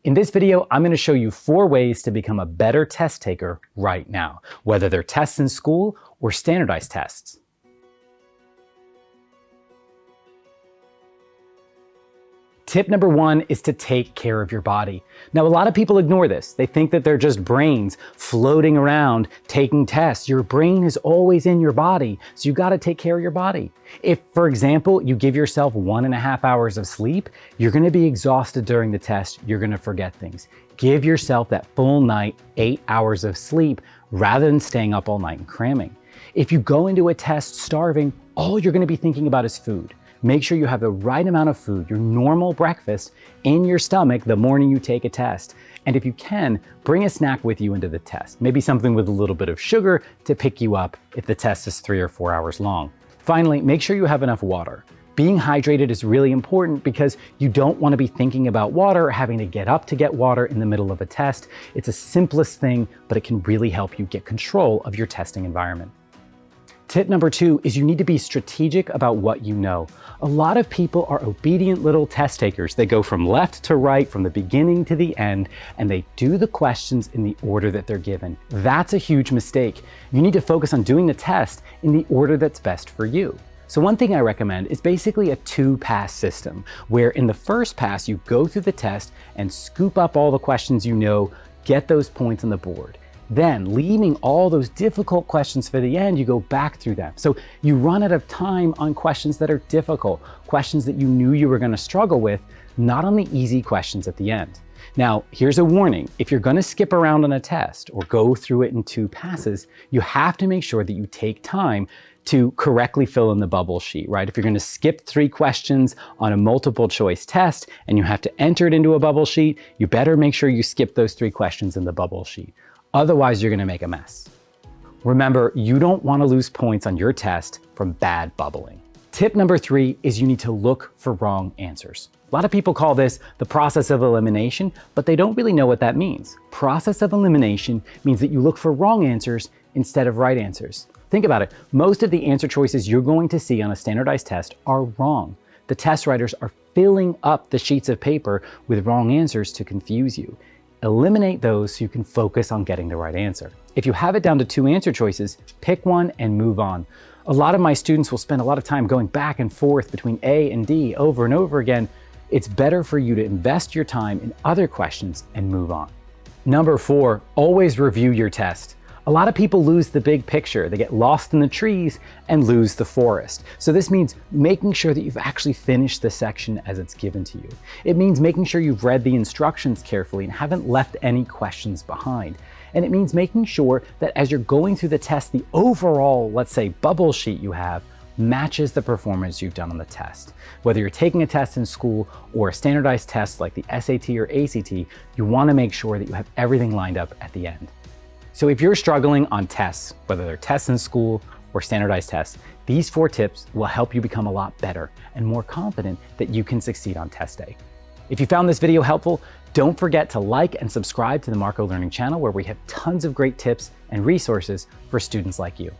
In this video, I'm going to show you 4 ways to become a better test taker right now, whether they're tests in school or standardized tests. Tip number 1 is to take care of your body. Now, a lot of people ignore this. They think that they're just brains floating around taking tests. Your brain is always in your body, so you got to take care of your body. If, for example, you give yourself 1.5 hours of sleep, you're going to be exhausted during the test. You're going to forget things. Give yourself that full night, 8 hours of sleep, rather than staying up all night and cramming. If you go into a test starving, all you're going to be thinking about is food. Make sure you have the right amount of food, your normal breakfast, in your stomach the morning you take a test. And if you can, bring a snack with you into the test. Maybe something with a little bit of sugar to pick you up if the test is 3 or 4 hours long. Finally, make sure you have enough water. Being hydrated is really important because you don't want to be thinking about water or having to get up to get water in the middle of a test. It's the simplest thing, but it can really help you get control of your testing environment. Tip number 2 is you need to be strategic about what you know. A lot of people are obedient little test takers. They go from left to right, from the beginning to the end, and they do the questions in the order that they're given. That's a huge mistake. You need to focus on doing the test in the order that's best for you. So one thing I recommend is basically a 2-pass system, where in the first pass, you go through the test and scoop up all the questions you know, get those points on the board. Then, leaving all those difficult questions for the end, you go back through them. So you run out of time on questions that are difficult, questions that you knew you were going to struggle with, not on the easy questions at the end. Now, here's a warning. If you're going to skip around on a test or go through it in 2 passes, you have to make sure that you take time to correctly fill in the bubble sheet, right? If you're going to skip 3 questions on a multiple choice test and you have to enter it into a bubble sheet, you better make sure you skip those 3 questions in the bubble sheet. Otherwise, you're going to make a mess. Remember, you don't want to lose points on your test from bad bubbling. Tip number 3 is you need to look for wrong answers. A lot of people call this the process of elimination, but they don't really know what that means. Process of elimination means that you look for wrong answers instead of right answers. Think about it. Most of the answer choices you're going to see on a standardized test are wrong. The test writers are filling up the sheets of paper with wrong answers to confuse you. Eliminate those so you can focus on getting the right answer. If you have it down to 2 answer choices, pick one and move on. A lot of my students will spend a lot of time going back and forth between A and D over and over again. It's better for you to invest your time in other questions and move on. Number 4, always review your test. A lot of people lose the big picture. They get lost in the trees and lose the forest. So this means making sure that you've actually finished the section as it's given to you. It means making sure you've read the instructions carefully and haven't left any questions behind. And it means making sure that as you're going through the test, the overall, let's say, bubble sheet you have matches the performance you've done on the test. Whether you're taking a test in school or a standardized test like the SAT or ACT, you want to make sure that you have everything lined up at the end. So if you're struggling on tests, whether they're tests in school or standardized tests, these 4 tips will help you become a lot better and more confident that you can succeed on test day. If you found this video helpful, don't forget to like and subscribe to the Marco Learning channel, where we have tons of great tips and resources for students like you.